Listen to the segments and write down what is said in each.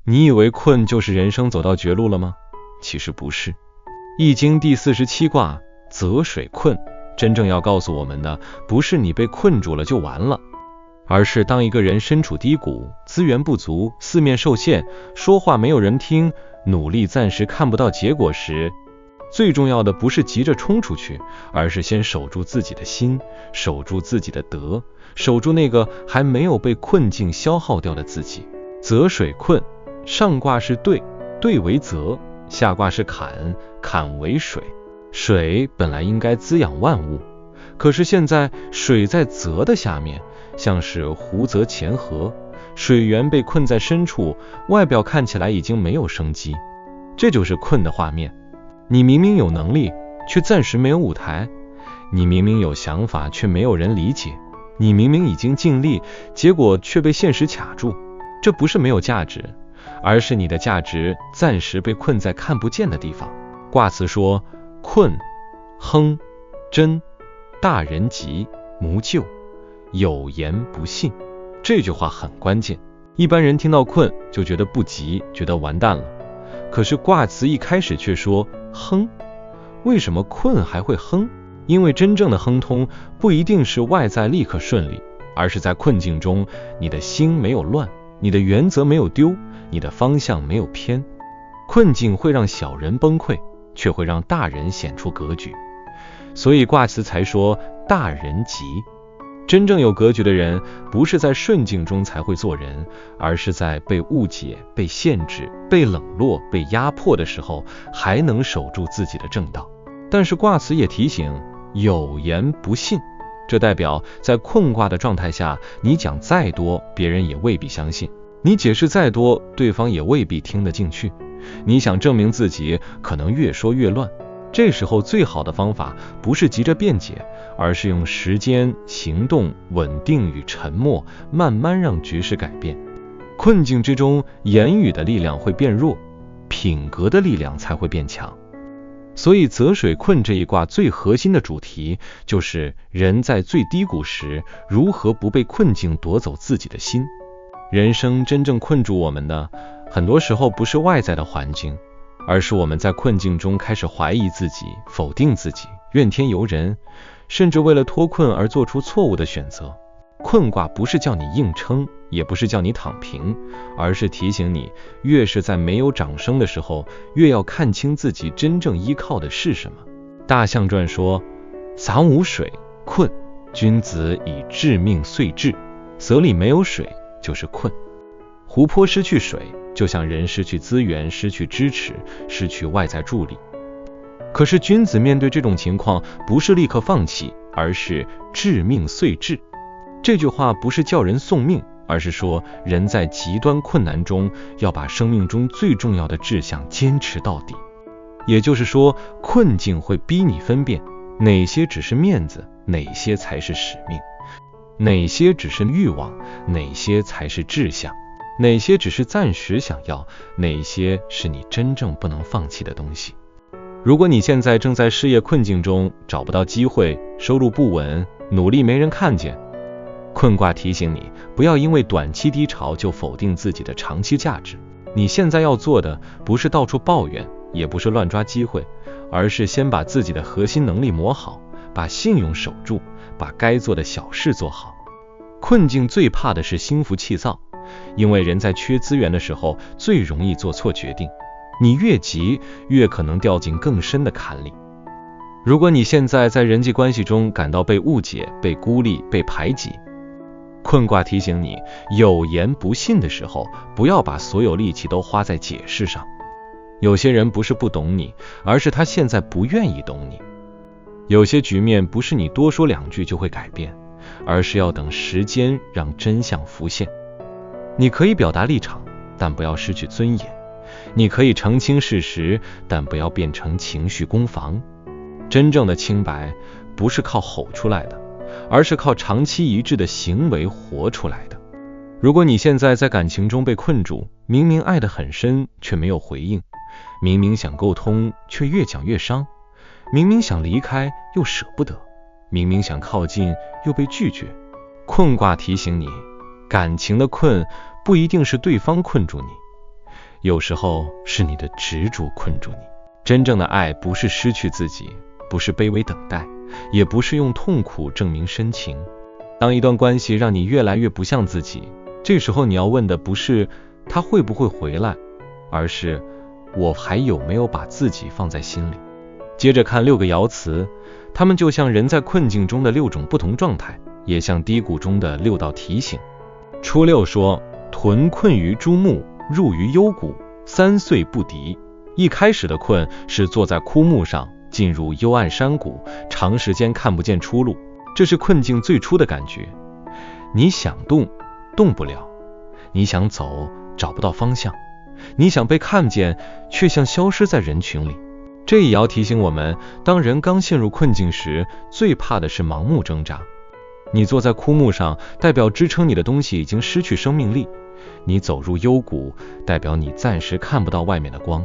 你以为困就是人生走到绝路了吗？其实不是。易经第47卦泽水困，真正要告诉我们的，不是你被困住了就完了，而是当一个人身处低谷，资源不足，四面受限，说话没有人听，努力暂时看不到结果时，最重要的不是急着冲出去，而是先守住自己的心，守住自己的德，守住那个还没有被困境消耗掉的自己。泽水困，上卦是兑，兑为泽，下卦是坎，坎为水。水本来应该滋养万物，可是现在水在泽的下面，像是湖泽前河，水源被困在深处，外表看起来已经没有生机。这就是困的画面。你明明有能力，却暂时没有舞台；你明明有想法，却没有人理解；你明明已经尽力，结果却被现实卡住。这不是没有价值，而是你的价值暂时被困在看不见的地方。卦辞说：困、亨、贞、大人吉、无咎、有言不信。这句话很关键。一般人听到困就觉得不吉，觉得完蛋了。可是卦辞一开始却说亨。为什么困还会亨？因为真正的亨通不一定是外在立刻顺利，而是在困境中，你的心没有乱，你的原则没有丢，你的方向没有偏。困境会让小人崩溃，却会让大人显出格局。所以卦辞才说大人吉。真正有格局的人，不是在顺境中才会做人，而是在被误解、被限制、被冷落、被压迫的时候，还能守住自己的正道。但是卦辞也提醒，有言不信，这代表在困卦的状态下，你讲再多，别人也未必相信；你解释再多，对方也未必听得进去；你想证明自己，可能越说越乱。这时候最好的方法不是急着辩解，而是用时间、行动、稳定与沉默，慢慢让局势改变。困境之中，言语的力量会变弱，品格的力量才会变强。所以泽水困这一卦最核心的主题，就是人在最低谷时，如何不被困境夺走自己的心。人生真正困住我们的，很多时候不是外在的环境，而是我们在困境中开始怀疑自己，否定自己，怨天尤人，甚至为了脱困而做出错误的选择。困卦不是叫你硬撑，也不是叫你躺平，而是提醒你，越是在没有掌声的时候，越要看清自己真正依靠的是什么。大象传说：飒无水，困，君子以致命遂至。泽里没有水，就是困。湖泊失去水，就像人失去资源，失去支持，失去外在助力。可是君子面对这种情况，不是立刻放弃，而是致命遂至。这句话不是叫人送命，而是说人在极端困难中，要把生命中最重要的志向坚持到底。也就是说，困境会逼你分辨，哪些只是面子，哪些才是使命；哪些只是欲望，哪些才是志向；哪些只是暂时想要，哪些是你真正不能放弃的东西。如果你现在正在事业困境中，找不到机会，收入不稳，努力没人看见，困卦提醒你，不要因为短期低潮就否定自己的长期价值。你现在要做的，不是到处抱怨，也不是乱抓机会，而是先把自己的核心能力磨好，把信用守住，把该做的小事做好。困境最怕的是心浮气躁，因为人在缺资源的时候，最容易做错决定。你越急，越可能掉进更深的坎里。如果你现在在人际关系中感到被误解、被孤立、被排挤，困卦提醒你，有言不信的时候，不要把所有力气都花在解释上。有些人不是不懂你，而是他现在不愿意懂你。有些局面不是你多说两句就会改变，而是要等时间让真相浮现。你可以表达立场，但不要失去尊严；你可以澄清事实，但不要变成情绪攻防。真正的清白不是靠吼出来的，而是靠长期一致的行为活出来的。如果你现在在感情中被困住，明明爱得很深，却没有回应；明明想沟通，却越讲越伤；明明想离开，又舍不得；明明想靠近，又被拒绝。困卦提醒你，感情的困不一定是对方困住你，有时候是你的执着困住你。真正的爱不是失去自己，不是卑微等待，也不是用痛苦证明深情。当一段关系让你越来越不像自己，这时候你要问的不是他会不会回来，而是我还有没有把自己放在心里。接着看6个爻辞，它们就像人在困境中的6种不同状态，也像低谷中的6道提醒。初六说，屯困于诸木，入于幽谷，3岁不敌。一开始的困是坐在枯木上，进入幽暗山谷，长时间看不见出路，这是困境最初的感觉。你想动，动不了；你想走，找不到方向；你想被看见，却像消失在人群里。这一爻提醒我们，当人刚陷入困境时，最怕的是盲目挣扎。你坐在枯木上，代表支撑你的东西已经失去生命力；你走入幽谷，代表你暂时看不到外面的光。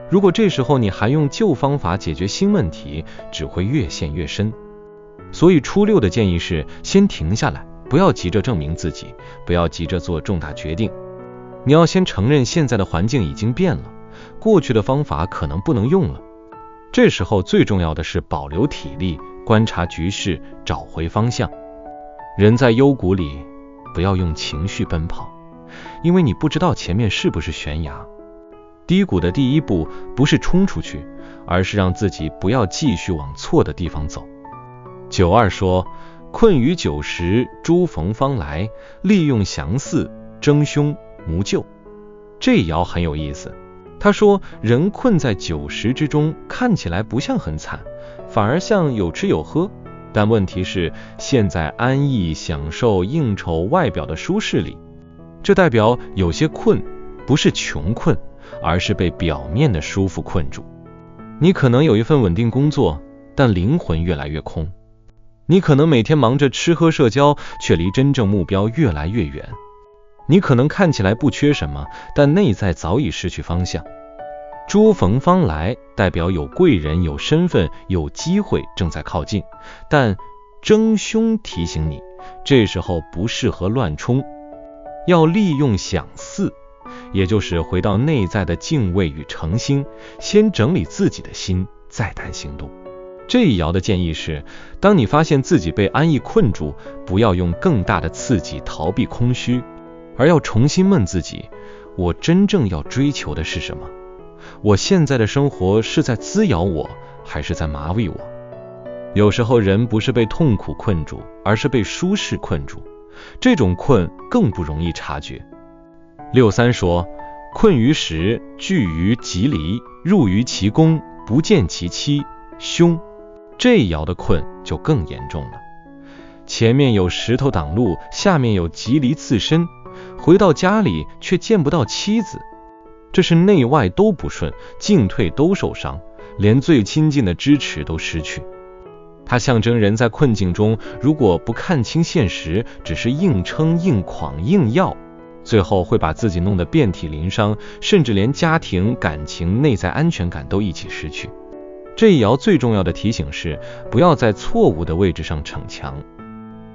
如果这时候你还用旧方法解决新问题，只会越陷越深。所以初六的建议是，先停下来，不要急着证明自己，不要急着做重大决定。你要先承认现在的环境已经变了，过去的方法可能不能用了。这时候最重要的是保留体力，观察局势，找回方向。人在幽谷里，不要用情绪奔跑，因为你不知道前面是不是悬崖。低谷的第一步不是冲出去，而是让自己不要继续往错的地方走。9.2说，困于9时，诸逢方来，利用详四，争凶谋救。这一爻很有意思，他说人困在9时之中，看起来不像很惨，反而像有吃有喝，但问题是现在安逸享受应酬外表的舒适里。这代表有些困不是穷困，而是被表面的舒服困住。你可能有一份稳定工作，但灵魂越来越空。你可能每天忙着吃喝社交，却离真正目标越来越远。你可能看起来不缺什么，但内在早已失去方向。诸逢方来代表有贵人、有身份、有机会正在靠近，但争凶提醒你，这时候不适合乱冲，要利用想四，也就是回到内在的敬畏与诚心，先整理自己的心，再谈行动。这一爻的建议是，当你发现自己被安逸困住，不要用更大的刺激逃避空虚，而要重新问自己，我真正要追求的是什么？我现在的生活是在滋养我，还是在麻痹我？有时候人不是被痛苦困住，而是被舒适困住，这种困更不容易察觉。6.3说，困于时，聚于吉离，入于其宫，不见其妻，凶。这一爻的困就更严重了，前面有石头挡路，下面有吉离刺身，回到家里却见不到妻子，这是内外都不顺，进退都受伤，连最亲近的支持都失去。它象征人在困境中，如果不看清现实，只是硬撑硬狂硬要，最后会把自己弄得遍体鳞伤，甚至连家庭、感情、内在安全感都一起失去。这一爻最重要的提醒是，不要在错误的位置上逞强。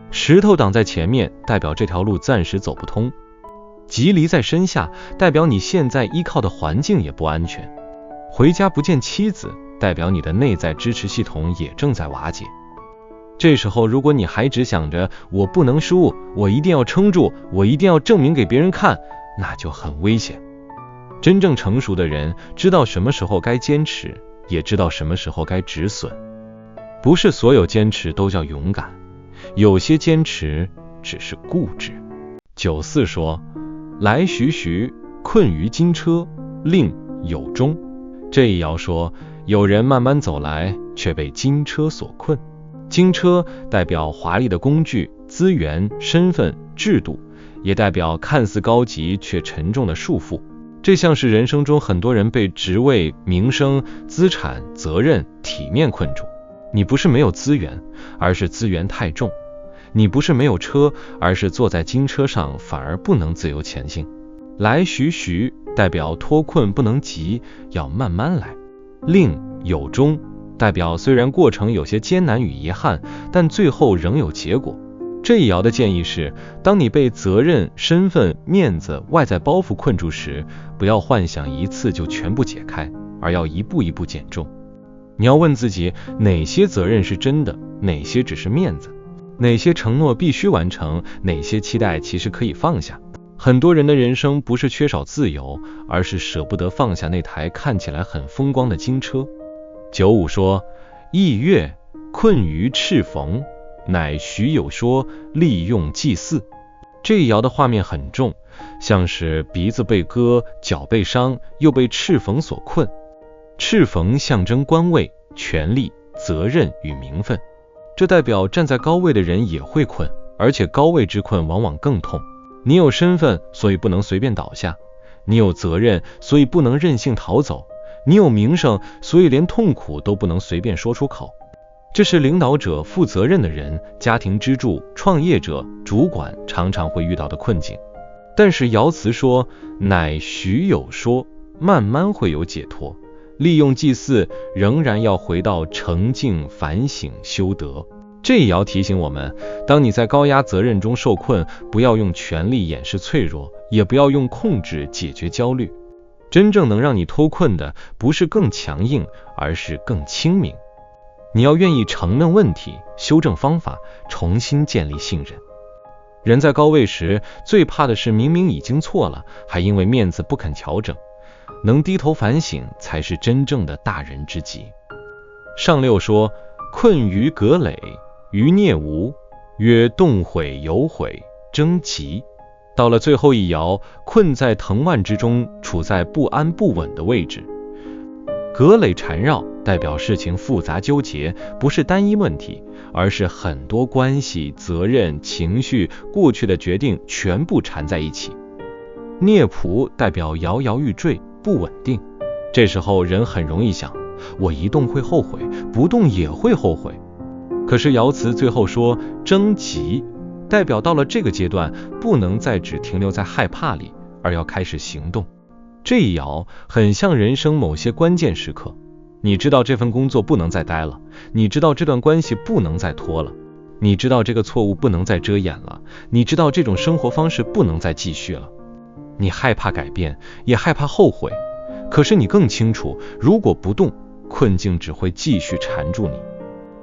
石头挡在前面，代表这条路暂时走不通；吉离在身下，代表你现在依靠的环境也不安全；回家不见妻子，代表你的内在支持系统也正在瓦解。这时候如果你还只想着我不能输，我一定要撑住，我一定要证明给别人看，那就很危险。真正成熟的人知道什么时候该坚持，也知道什么时候该止损。不是所有坚持都叫勇敢，有些坚持只是固执。9.4说，来徐徐，困于金车，令有终。这一爻说，有人慢慢走来，却被金车所困。金车代表华丽的工具、资源、身份、制度，也代表看似高级却沉重的束缚。这像是人生中很多人被职位、名声、资产、责任、体面困住。你不是没有资源，而是资源太重；你不是没有车，而是坐在金车上反而不能自由前行。来徐徐代表脱困不能急，要慢慢来。令有终代表虽然过程有些艰难与遗憾，但最后仍有结果。这一爻的建议是，当你被责任、身份、面子、外在包袱困住时，不要幻想一次就全部解开，而要一步一步减重。你要问自己，哪些责任是真的，哪些只是面子，哪些承诺必须完成，哪些期待其实可以放下。很多人的人生不是缺少自由，而是舍不得放下那台看起来很风光的金车。95说，羿月，困于赤缝，乃徐有说，利用祭祀。这一爻的画面很重，像是鼻子被割，脚被伤，又被赤缝所困。赤缝象征官位、权力、责任与名分，这代表站在高位的人也会困，而且高位之困往往更痛。你有身份，所以不能随便倒下；你有责任，所以不能任性逃走；你有名声，所以连痛苦都不能随便说出口。这是领导者、负责任的人、家庭支柱、创业者、主管常常会遇到的困境。但是爻辞说，乃徐有说，慢慢会有解脱。利用祭祀，仍然要回到澄净、反省、修德。这一爻提醒我们，当你在高压责任中受困，不要用权力掩饰脆弱，也不要用控制解决焦虑。真正能让你脱困的，不是更强硬，而是更清明。你要愿意承认问题，修正方法，重新建立信任。人在高位时，最怕的是明明已经错了，还因为面子不肯调整。能低头反省，才是真正的大人之极。上六说，困于葛藟，于孽无，曰动悔有悔，征吉。到了最后一爻，困在藤蔓之中，处在不安不稳的位置。葛藟缠绕，代表事情复杂纠结，不是单一问题，而是很多关系、责任、情绪、过去的决定全部缠在一起。孽仆代表摇摇欲坠，不稳定。这时候人很容易想，我一动会后悔，不动也会后悔。可是爻辞最后说征吉，代表到了这个阶段，不能再只停留在害怕里，而要开始行动。这一爻很像人生某些关键时刻，你知道这份工作不能再待了，你知道这段关系不能再拖了，你知道这个错误不能再遮掩了，你知道这种生活方式不能再继续了。你害怕改变，也害怕后悔，可是你更清楚，如果不动，困境只会继续缠住你。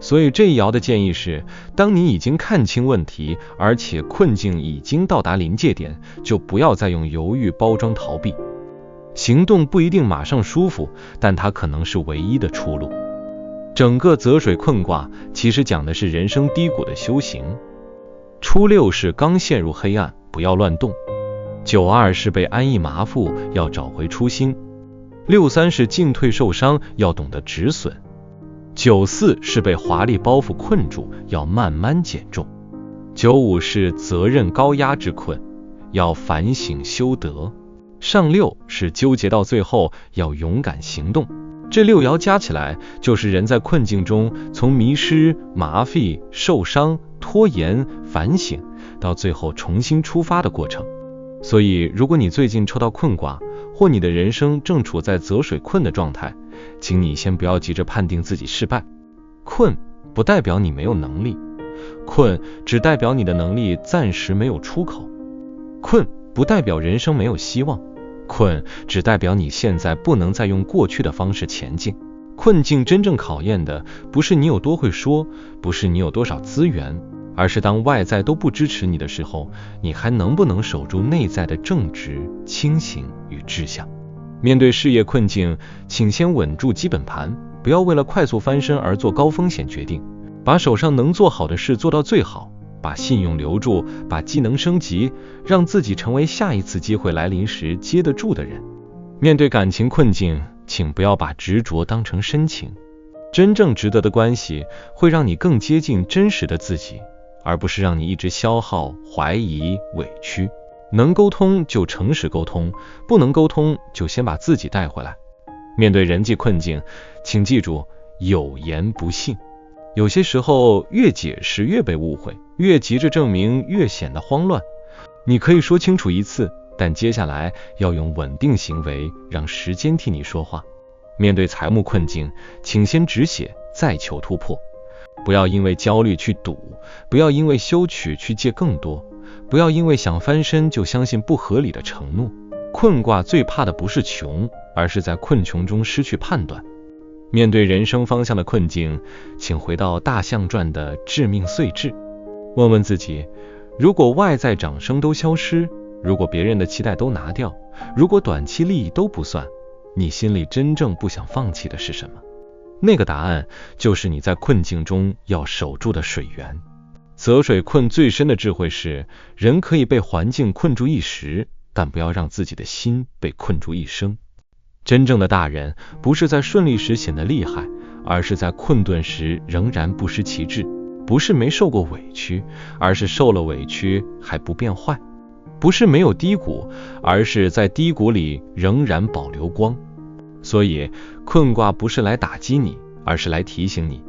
所以这一爻的建议是，当你已经看清问题，而且困境已经到达临界点，就不要再用犹豫包装逃避。行动不一定马上舒服，但它可能是唯一的出路。整个泽水困卦其实讲的是人生低谷的修行。初六是刚陷入黑暗，不要乱动。92是被安逸麻负，要找回初心。63是进退受伤，要懂得止损。94是被华丽包袱困住，要慢慢减重。95是责任高压之困，要反省修德。上六是纠结到最后，要勇敢行动。这六爻加起来，就是人在困境中从迷失、麻痹、受伤、拖延、反省，到最后重新出发的过程。所以如果你最近抽到困卦，或你的人生正处在泽水困的状态，请你先不要急着判定自己失败。困不代表你没有能力，困只代表你的能力暂时没有出口。困不代表人生没有希望，困只代表你现在不能再用过去的方式前进。困境真正考验的不是你有多会说，不是你有多少资源，而是当外在都不支持你的时候，你还能不能守住内在的正直、清醒与志向。面对事业困境，请先稳住基本盘，不要为了快速翻身而做高风险决定，把手上能做好的事做到最好，把信用留住，把技能升级，让自己成为下一次机会来临时接得住的人。面对感情困境，请不要把执着当成深情，真正值得的关系会让你更接近真实的自己，而不是让你一直消耗、怀疑、委屈。能沟通就诚实沟通，不能沟通就先把自己带回来。面对人际困境，请记住有言不信。有些时候越解释越被误会，越急着证明越显得慌乱。你可以说清楚一次，但接下来要用稳定行为，让时间替你说话。面对财务困境，请先止血，再求突破。不要因为焦虑去赌，不要因为羞耻去借更多，不要因为想翻身就相信不合理的承诺。困卦最怕的不是穷，而是在困穷中失去判断。面对人生方向的困境，请回到大象传的致命岁至，问问自己，如果外在掌声都消失，如果别人的期待都拿掉，如果短期利益都不算，你心里真正不想放弃的是什么？那个答案就是你在困境中要守住的水源。泽水困最深的智慧是，人可以被环境困住一时，但不要让自己的心被困住一生。真正的大人不是在顺利时显得厉害，而是在困顿时仍然不失其志。不是没受过委屈，而是受了委屈还不变坏。不是没有低谷，而是在低谷里仍然保留光。所以困卦不是来打击你，而是来提醒你，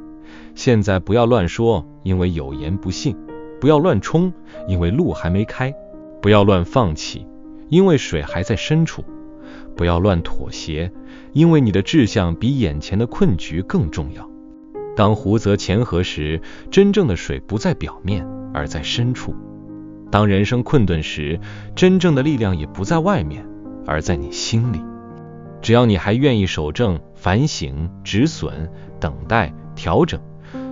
现在不要乱说，因为有言不信；不要乱冲，因为路还没开；不要乱放弃，因为水还在深处；不要乱妥协，因为你的志向比眼前的困局更重要。当湖泽乾河时，真正的水不在表面，而在深处。当人生困顿时，真正的力量也不在外面，而在你心里。只要你还愿意守正、反省、止损、等待、调整，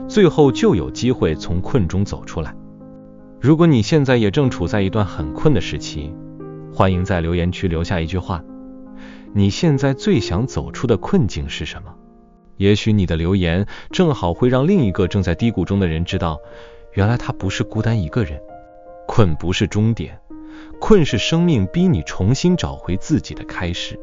最后就有机会从困中走出来。如果你现在也正处在一段很困的时期，欢迎在留言区留下一句话，你现在最想走出的困境是什么？也许你的留言正好会让另一个正在低谷中的人知道，原来他不是孤单一个人。困不是终点，困是生命逼你重新找回自己的开始。